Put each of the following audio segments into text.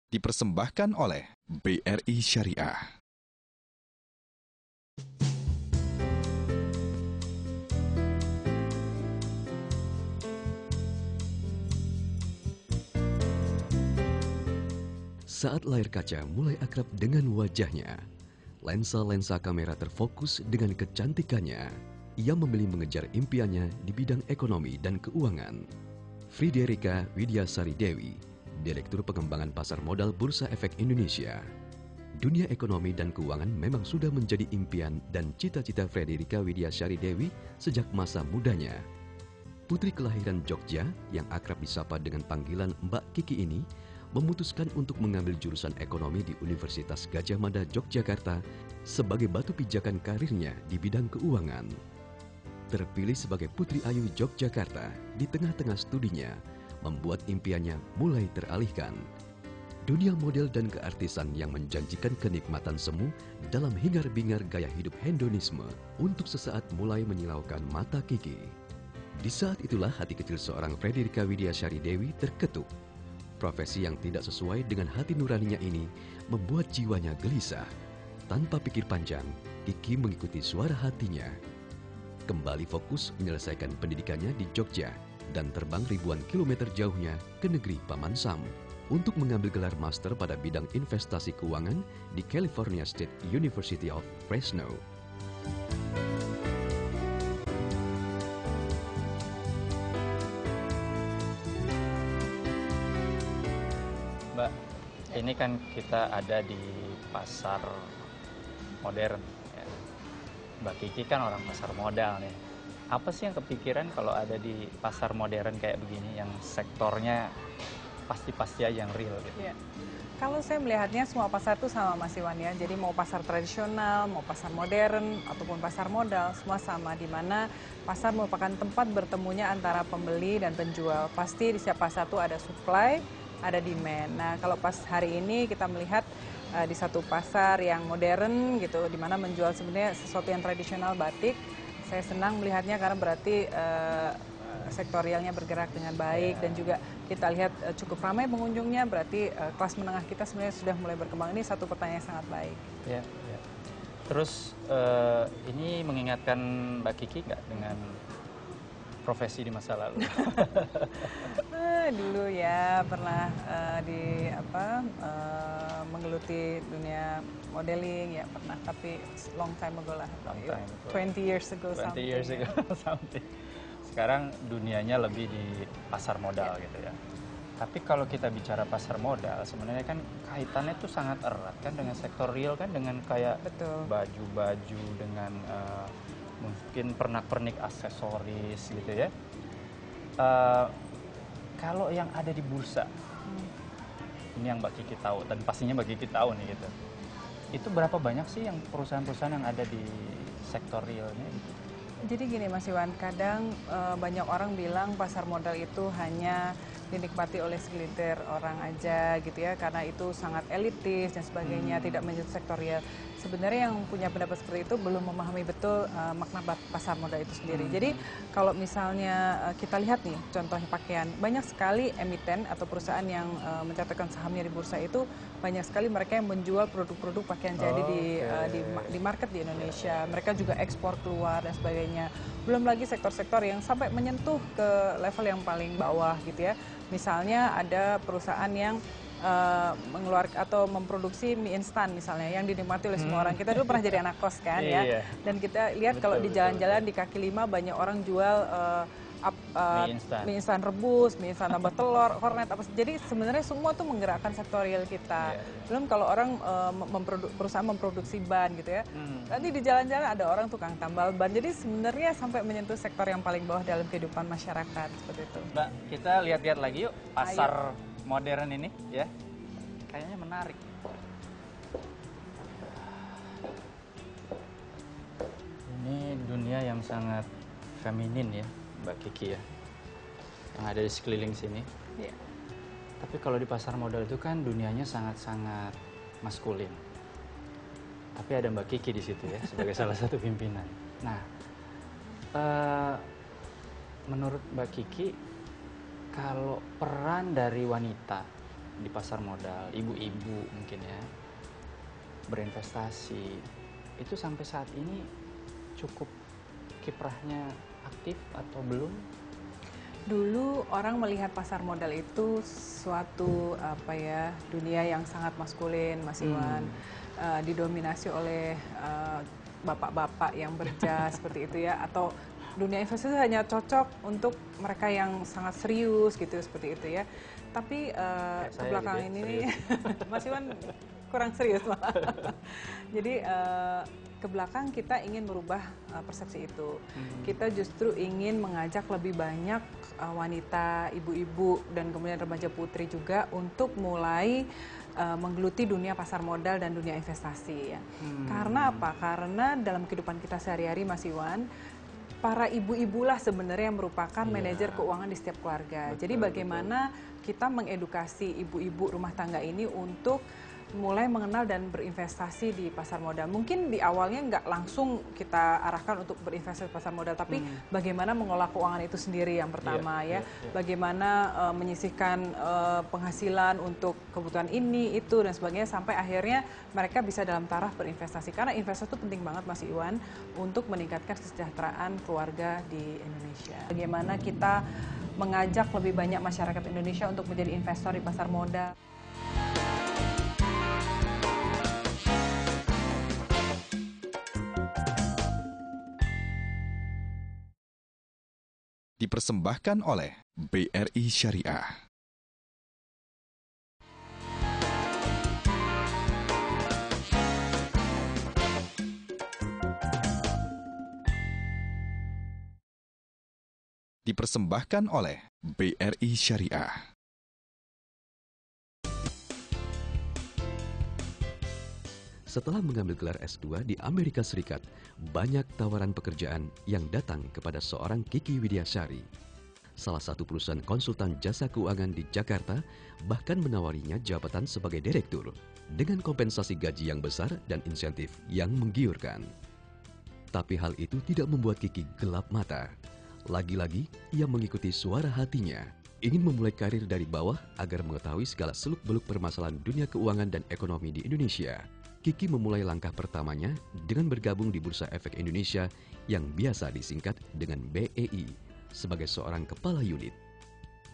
Dipersembahkan oleh BRI Syariah. Saat layar kaca mulai akrab dengan wajahnya, lensa-lensa kamera terfokus dengan kecantikannya. Ia memilih mengejar impiannya di bidang ekonomi dan keuangan. Friederika Widyasari Dewi, Direktur Pengembangan Pasar Modal Bursa Efek Indonesia. Dunia ekonomi dan keuangan memang sudah menjadi impian dan cita-cita Friederika Widyasari Dewi sejak masa mudanya. Putri kelahiran Jogja yang akrab disapa dengan panggilan Mbak Kiki ini memutuskan untuk mengambil jurusan ekonomi di Universitas Gadjah Mada Yogyakarta sebagai batu pijakan karirnya di bidang keuangan. Terpilih sebagai Putri Ayu Yogyakarta di tengah-tengah studinya, membuat impiannya mulai teralihkan. Dunia model dan keartisan yang menjanjikan kenikmatan semu dalam hingar-bingar gaya hidup hedonisme untuk sesaat mulai menyilaukan mata Kiki. Di saat itulah hati kecil seorang Friederika Widyasari Dewi terketuk. Profesi yang tidak sesuai dengan hati nuraninya ini membuat jiwanya gelisah. Tanpa pikir panjang, Kiki mengikuti suara hatinya. Kembali fokus menyelesaikan pendidikannya di Jogja dan terbang ribuan kilometer jauhnya ke negeri Paman Sam untuk mengambil gelar master pada bidang investasi keuangan di California State University of Fresno. Mbak, ini kan kita ada di pasar modern. Ya. Mbak Kiki kan orang pasar modal nih. Apa sih yang kepikiran kalau ada di pasar modern kayak begini, yang sektornya pasti-pasti aja yang real gitu? Ya. Kalau saya melihatnya semua pasar itu sama Mas Iwan ya. Jadi mau pasar tradisional, mau pasar modern, ataupun pasar modal, semua sama. Di mana pasar merupakan tempat bertemunya antara pembeli dan penjual. Pasti di setiap pasar itu ada supply, ada demand. Nah, kalau pas hari ini kita melihat di satu pasar yang modern gitu, di mana menjual sebenarnya sesuatu yang tradisional, batik. Saya senang melihatnya karena berarti sektorialnya bergerak dengan baik dan juga kita lihat cukup ramai pengunjungnya, berarti kelas menengah kita sebenarnya sudah mulai berkembang. Ini satu pertanyaan yang sangat baik. Ya, ya. Terus ini mengingatkan Mbak Kiki nggak dengan profesi di masa lalu? Dulu ya pernah menggeluti dunia modeling ya pernah, tapi long time ago lah. Long time ago. 20 years ago 20 something. years ago something. Sekarang dunianya lebih di pasar modal gitu ya. Tapi kalau kita bicara pasar modal, sebenarnya kan kaitannya tuh sangat erat kan dengan sektor real kan, dengan kayak baju-baju, dengan mungkin pernak-pernik aksesoris gitu ya. Kalau yang ada di bursa, ini yang Mbak Kiki tahu dan pastinya Mbak Kiki tahu nih gitu. Itu berapa banyak sih yang perusahaan-perusahaan yang ada di sektor realnya gitu? Jadi gini Mas Iwan, kadang banyak orang bilang pasar modal itu hanya dinikmati oleh segelintir orang aja gitu ya, karena itu sangat elitis dan sebagainya, tidak menyentuh sektorial. Sebenarnya yang punya pendapat seperti itu belum memahami betul makna pasar modal itu sendiri. Jadi kalau misalnya kita lihat nih contohnya pakaian, banyak sekali emiten atau perusahaan yang mencatatkan sahamnya di bursa itu, banyak sekali mereka yang menjual produk-produk pakaian jadi di market di Indonesia. Mereka juga ekspor keluar dan sebagainya. Belum lagi sektor-sektor yang sampai menyentuh ke level yang paling bawah gitu ya. Misalnya ada perusahaan yang mengeluarkan atau memproduksi mie instan misalnya yang dinikmati oleh semua orang. Kita dulu pernah jadi anak kos kan ya. Dan kita lihat kalau di jalan-jalan di kaki lima banyak orang jual mie instan rebus, mie instan tambah telur, kornet apa. Jadi sebenarnya semua tuh menggerakkan sektorial kita. Belum kalau orang perusahaan memproduksi ban gitu ya. Nanti di jalan-jalan ada orang tukang tambal ban. Jadi sebenarnya sampai menyentuh sektor yang paling bawah dalam kehidupan masyarakat seperti itu. Mbak, kita lihat-lihat lagi yuk pasar modern ini ya. Kayaknya menarik. Ini dunia yang sangat feminin ya, Mbak Kiki ya, yang ada di sekeliling sini. Yeah. Tapi kalau di pasar modal itu kan dunianya sangat-sangat maskulin. Tapi ada Mbak Kiki di situ ya, sebagai salah satu pimpinan. Nah, menurut Mbak Kiki, kalau peran dari wanita di pasar modal, ibu-ibu mungkin ya, berinvestasi, itu sampai saat ini cukup kiprahnya aktif atau belum? Dulu orang melihat pasar modal itu suatu dunia yang sangat maskulin, Mas Iwan, didominasi oleh bapak-bapak yang berjas seperti itu ya, atau dunia investasi hanya cocok untuk mereka yang sangat serius gitu seperti itu ya. Tapi kebelakangan gitu, ini Mas Iwan kurang serius malah. Jadi ke belakang kita ingin merubah persepsi itu. Kita justru ingin mengajak lebih banyak wanita, ibu-ibu, dan kemudian remaja putri juga untuk mulai menggeluti dunia pasar modal dan dunia investasi ya. Karena apa? Karena dalam kehidupan kita sehari-hari, Mas Iwan, para ibu-ibu lah sebenarnya yang merupakan manajer keuangan di setiap keluarga. Betul, jadi bagaimana kita mengedukasi ibu-ibu rumah tangga ini untuk mulai mengenal dan berinvestasi di pasar modal. Mungkin di awalnya nggak langsung kita arahkan untuk berinvestasi di pasar modal, tapi bagaimana mengelola keuangan itu sendiri yang pertama Bagaimana menyisihkan penghasilan untuk kebutuhan ini, itu, dan sebagainya, sampai akhirnya mereka bisa dalam taraf berinvestasi. Karena investasi itu penting banget, Mas Iwan, untuk meningkatkan kesejahteraan keluarga di Indonesia. Bagaimana kita mengajak lebih banyak masyarakat Indonesia untuk menjadi investor di pasar modal. Dipersembahkan oleh BRI Syariah. Dipersembahkan oleh BRI Syariah. Setelah mengambil gelar S2 di Amerika Serikat, banyak tawaran pekerjaan yang datang kepada seorang Kiki Widiasyari. Salah satu perusahaan konsultan jasa keuangan di Jakarta bahkan menawarinya jabatan sebagai direktur dengan kompensasi gaji yang besar dan insentif yang menggiurkan. Tapi hal itu tidak membuat Kiki gelap mata. Lagi-lagi, ia mengikuti suara hatinya, ingin memulai karir dari bawah agar mengetahui segala seluk-beluk permasalahan dunia keuangan dan ekonomi di Indonesia. Kiki memulai langkah pertamanya dengan bergabung di Bursa Efek Indonesia yang biasa disingkat dengan BEI sebagai seorang kepala unit.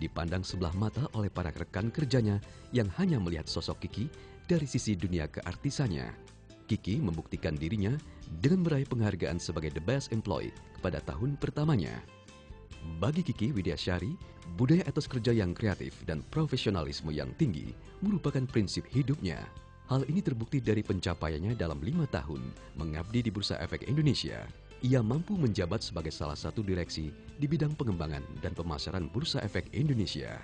Dipandang sebelah mata oleh para rekan kerjanya yang hanya melihat sosok Kiki dari sisi dunia keartisannya. Kiki membuktikan dirinya dengan meraih penghargaan sebagai The Best Employee pada tahun pertamanya. Bagi Kiki Widiasyari, budaya etos kerja yang kreatif dan profesionalisme yang tinggi merupakan prinsip hidupnya. Hal ini terbukti dari pencapaiannya dalam 5 tahun mengabdi di Bursa Efek Indonesia. Ia mampu menjabat sebagai salah satu direksi di bidang pengembangan dan pemasaran Bursa Efek Indonesia.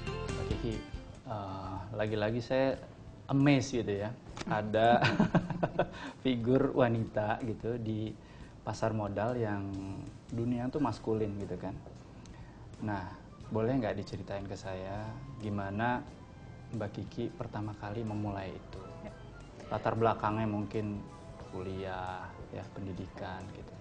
Mbak Kiki, lagi-lagi saya amazed gitu ya, ada figur wanita gitu di pasar modal yang dunia tuh maskulin gitu kan. Nah, boleh nggak diceritain ke saya gimana Mbak Kiki pertama kali memulai itu? Latar belakangnya mungkin kuliah, ya pendidikan gitu.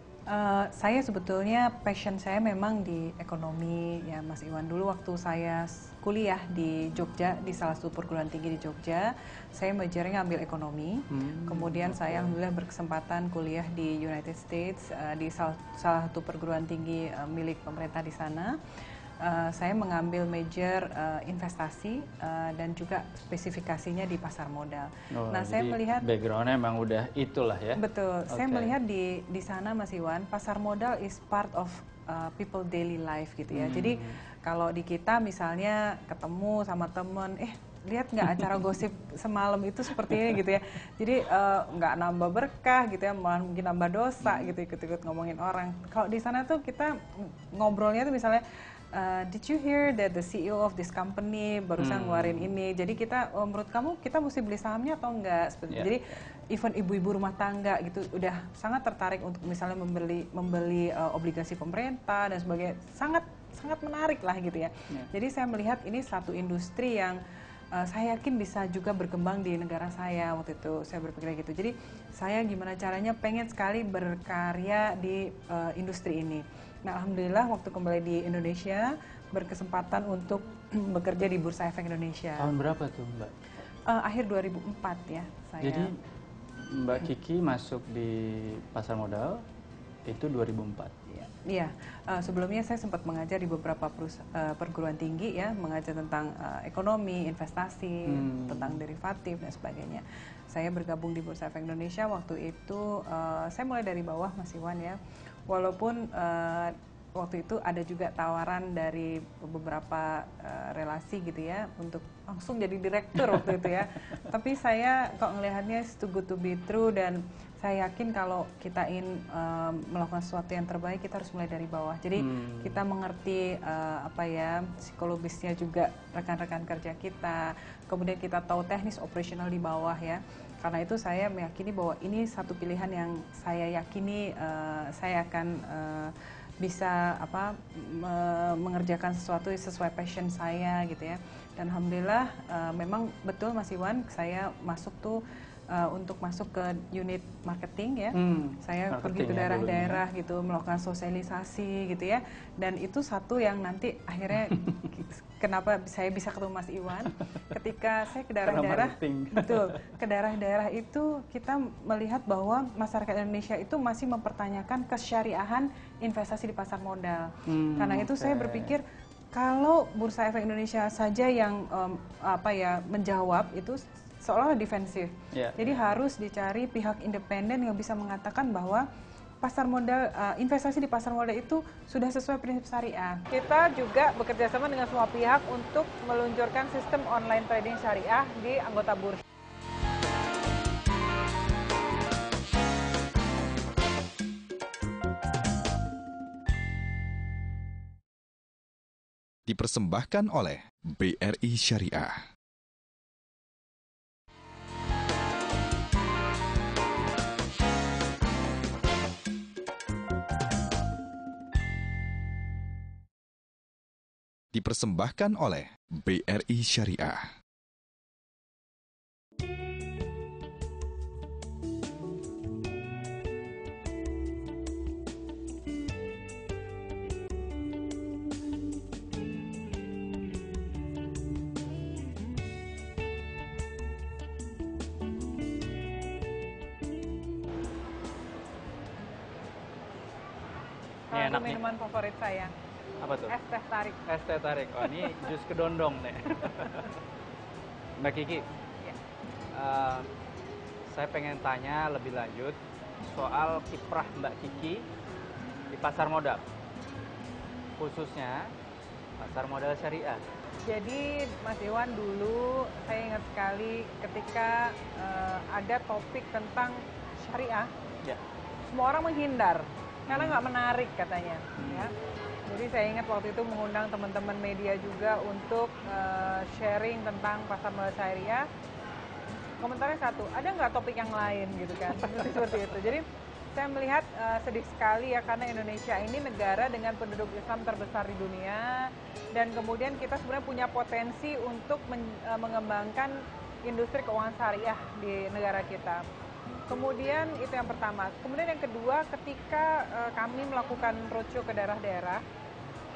Saya sebetulnya passion saya memang di ekonomi ya, Mas Iwan. Dulu waktu saya kuliah di Jogja, di salah satu perguruan tinggi di Jogja, saya majornya ngambil ekonomi. Kemudian saya alhamdulillah berkesempatan kuliah di United States di salah satu perguruan tinggi milik pemerintah di sana. Saya mengambil major investasi dan juga spesifikasinya di pasar modal. Nah, saya melihat backgroundnya emang udah itulah ya. Betul. Saya melihat di sana, Mas Iwan, pasar modal is part of people daily life gitu ya. Jadi kalau di kita misalnya ketemu sama temen, lihat nggak acara gosip semalam itu seperti ini gitu ya. Jadi nggak nambah berkah gitu ya, malah mungkin nambah dosa gitu ikut-ikut ngomongin orang. Kalau di sana tuh kita ngobrolnya tuh misalnya, did you hear that the CEO of this company barusan ngeluarin ini? Jadi kita, menurut kamu kita mesti beli sahamnya atau enggak? Seperti Jadi even ibu-ibu rumah tangga gitu udah sangat tertarik untuk misalnya membeli obligasi pemerintah dan sebagainya. Sangat menarik lah gitu ya. Jadi saya melihat ini satu industri yang saya yakin bisa juga berkembang di negara saya. Waktu itu saya berpikir gitu. Jadi saya gimana caranya pengen sekali berkarya di industri ini. Nah, alhamdulillah waktu kembali di Indonesia berkesempatan untuk bekerja di Bursa Efek Indonesia. Tahun berapa tuh Mbak? Akhir 2004 ya saya. Jadi Mbak Kiki masuk di pasar modal itu 2004. Iya, sebelumnya saya sempat mengajar di beberapa perguruan tinggi ya, mengajar tentang ekonomi, investasi, tentang derivatif dan sebagainya. Saya bergabung di Bursa Efek Indonesia waktu itu, saya mulai dari bawah Mas Iwan ya, walaupun waktu itu ada juga tawaran dari beberapa relasi gitu ya untuk langsung jadi direktur waktu itu ya. Tapi saya kok ngelihatnya too good to be true, dan saya yakin kalau kita ingin melakukan sesuatu yang terbaik kita harus mulai dari bawah. Jadi kita mengerti psikologisnya juga rekan-rekan kerja kita. Kemudian kita tahu teknis operasional di bawah ya. Karena itu saya meyakini bahwa ini satu pilihan yang saya yakini saya akan bisa mengerjakan sesuatu sesuai passion saya gitu ya. Dan alhamdulillah memang betul Mas Iwan, saya masuk tuh untuk masuk ke unit marketing ya. Saya pergi ke daerah-daerah gitu, melakukan sosialisasi gitu ya. Dan itu satu yang nanti akhirnya kenapa saya bisa ketemu Mas Iwan ketika saya ke daerah-daerah. Betul, ke daerah-daerah itu kita melihat bahwa masyarakat Indonesia itu masih mempertanyakan kesyariahan investasi di pasar modal. Karena itu saya berpikir kalau Bursa Efek Indonesia saja yang menjawab itu seolah defensif. Jadi harus dicari pihak independen yang bisa mengatakan bahwa pasar modal, investasi di pasar modal itu sudah sesuai prinsip syariah. Kita juga bekerja sama dengan semua pihak untuk meluncurkan sistem online trading syariah di anggota bursa. Dipersembahkan oleh BRI Syariah. Dipersembahkan oleh BRI Syariah. Salah satu minuman favorit saya. Apa tuh? Es teh tarik. Es teh tarik. Oh, ini jus kedondong nih. Mbak Kiki, saya pengen tanya lebih lanjut soal kiprah Mbak Kiki di pasar modal, khususnya pasar modal syariah. Jadi Mas Iwan, dulu saya ingat sekali ketika ada topik tentang syariah, semua orang menghindar karena nggak menarik katanya. Ya. Jadi saya ingat waktu itu mengundang teman-teman media juga untuk sharing tentang pasar modal syariah. Komentarnya satu, ada nggak topik yang lain gitu kan? Seperti itu. Jadi saya melihat sedih sekali ya, karena Indonesia ini negara dengan penduduk Islam terbesar di dunia, dan kemudian kita sebenarnya punya potensi untuk mengembangkan industri keuangan syariah di negara kita. Kemudian itu yang pertama. Kemudian yang kedua, ketika kami melakukan roadshow ke daerah-daerah,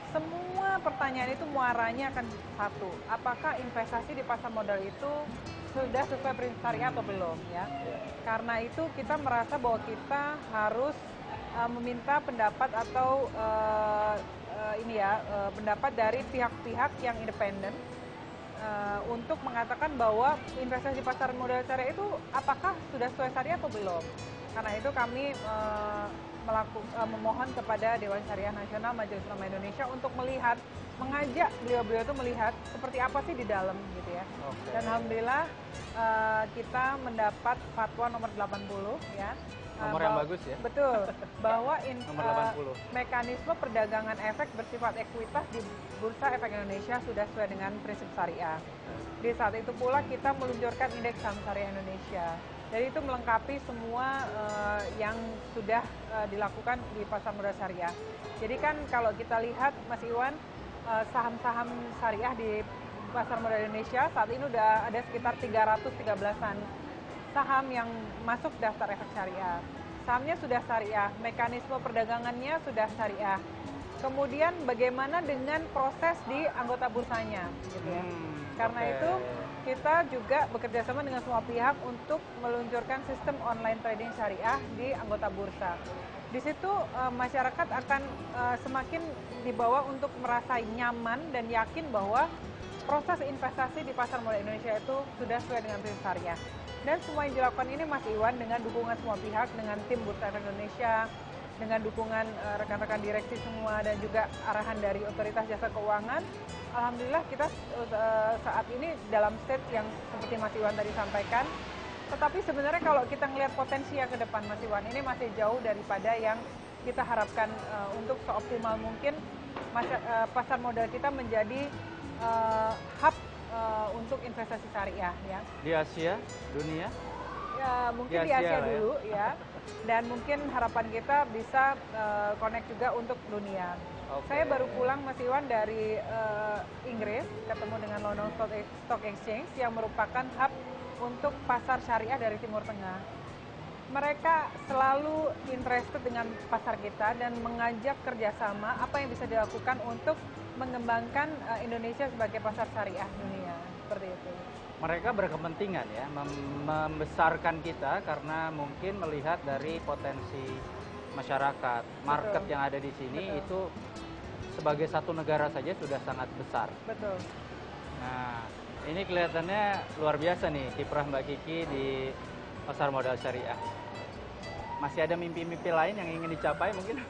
semua pertanyaan itu muaranya akan satu, apakah investasi di pasar modal itu sudah sesuai prinsip syariah atau belum ya? Karena itu kita merasa bahwa kita harus meminta pendapat atau pendapat dari pihak-pihak yang independen untuk mengatakan bahwa investasi di pasar modal syariah itu apakah sudah sesuai syariah atau belum. Karena itu kami memohon kepada Dewan Syariah Nasional Majelis Ulama Indonesia untuk mengajak beliau-beliau itu melihat seperti apa sih di dalam gitu ya. Dan alhamdulillah kita mendapat fatwa nomor 80 ya. Nomor yang bagus ya. Betul, bahwa nomor 80. Mekanisme perdagangan efek bersifat ekuitas di Bursa Efek Indonesia sudah sesuai dengan prinsip syariah. Di saat itu pula kita meluncurkan indeks saham syariah Indonesia. Jadi itu melengkapi semua yang sudah dilakukan di pasar modal syariah. Jadi kan kalau kita lihat Mas Iwan, saham-saham syariah di pasar modal Indonesia saat ini udah ada sekitar 313-an saham yang masuk daftar efek syariah. Sahamnya sudah syariah, mekanisme perdagangannya sudah syariah. Kemudian bagaimana dengan proses di anggota bursanya, gitu ya. Karena itu kita juga bekerja sama dengan semua pihak untuk meluncurkan sistem online trading syariah di anggota bursa. Di situ masyarakat akan semakin dibawa untuk merasa nyaman dan yakin bahwa proses investasi di pasar modal Indonesia itu sudah sesuai dengan prinsip syariah. Dan semua yang dilakukan ini Mas Iwan dengan dukungan semua pihak, dengan tim Bursa Efek Indonesia, dengan dukungan rekan-rekan direksi semua dan juga arahan dari Otoritas Jasa Keuangan. Alhamdulillah kita saat ini dalam stage yang seperti Mas Iwan tadi sampaikan. Tetapi sebenarnya kalau kita melihat potensi yang ke depan Mas Iwan, ini masih jauh daripada yang kita harapkan untuk seoptimal mungkin pasar modal kita menjadi hub untuk investasi syariah ya. Di Asia, dunia? Ya, mungkin di Asia dulu ya. Dan mungkin harapan kita bisa connect juga untuk dunia. Saya baru pulang Mas Iwan dari Inggris, ketemu dengan London Stock Exchange yang merupakan hub untuk pasar syariah dari Timur Tengah. Mereka selalu interested dengan pasar kita dan mengajak kerjasama apa yang bisa dilakukan untuk mengembangkan Indonesia sebagai pasar syariah dunia, seperti itu. Mereka berkepentingan ya, membesarkan kita karena mungkin melihat dari potensi masyarakat, market yang ada di sini itu sebagai satu negara saja sudah sangat besar. Betul. Nah, ini kelihatannya luar biasa nih kiprah Mbak Kiki di pasar modal syariah. Masih ada mimpi-mimpi lain yang ingin dicapai mungkin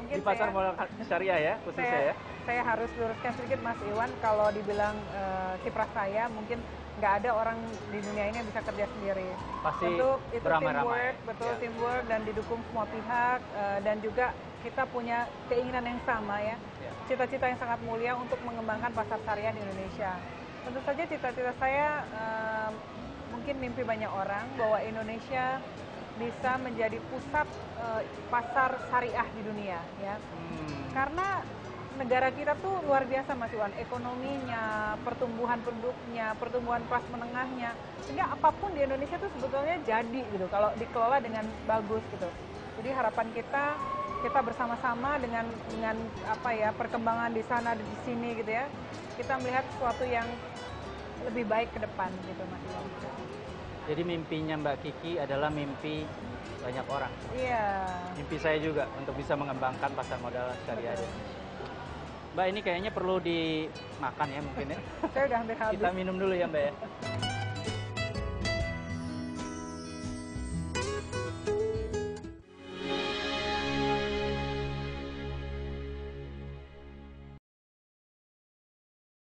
di pasar modal syariah ya khususnya ya? Saya harus luruskan sedikit Mas Iwan, kalau dibilang kiprah saya mungkin nggak ada orang di dunia ini yang bisa kerja sendiri. Pasti itu beramai-ramai. Betul teamwork dan didukung semua pihak dan juga kita punya keinginan yang sama ya. Cita-cita yang sangat mulia untuk mengembangkan pasar syariah di Indonesia. Tentu saja cita-cita saya mungkin mimpi banyak orang bahwa Indonesia bisa menjadi pusat pasar syariah di dunia ya. Karena negara kita tuh luar biasa Mas Iwan, ekonominya, pertumbuhan penduduknya, pertumbuhan kelas menengahnya, sehingga apapun di Indonesia tuh sebetulnya jadi gitu kalau dikelola dengan bagus gitu. Jadi harapan kita bersama-sama dengan apa ya, perkembangan di sana di sini gitu ya, kita melihat sesuatu yang lebih baik ke depan gitu Mas Iwan. Jadi mimpinya Mbak Kiki adalah mimpi banyak orang. Iya. Mimpi saya juga untuk bisa mengembangkan pasar modal syariah. Mbak, ini kayaknya perlu dimakan ya mungkin ya. Saya udah hampir habis. Kita minum dulu ya Mbak ya.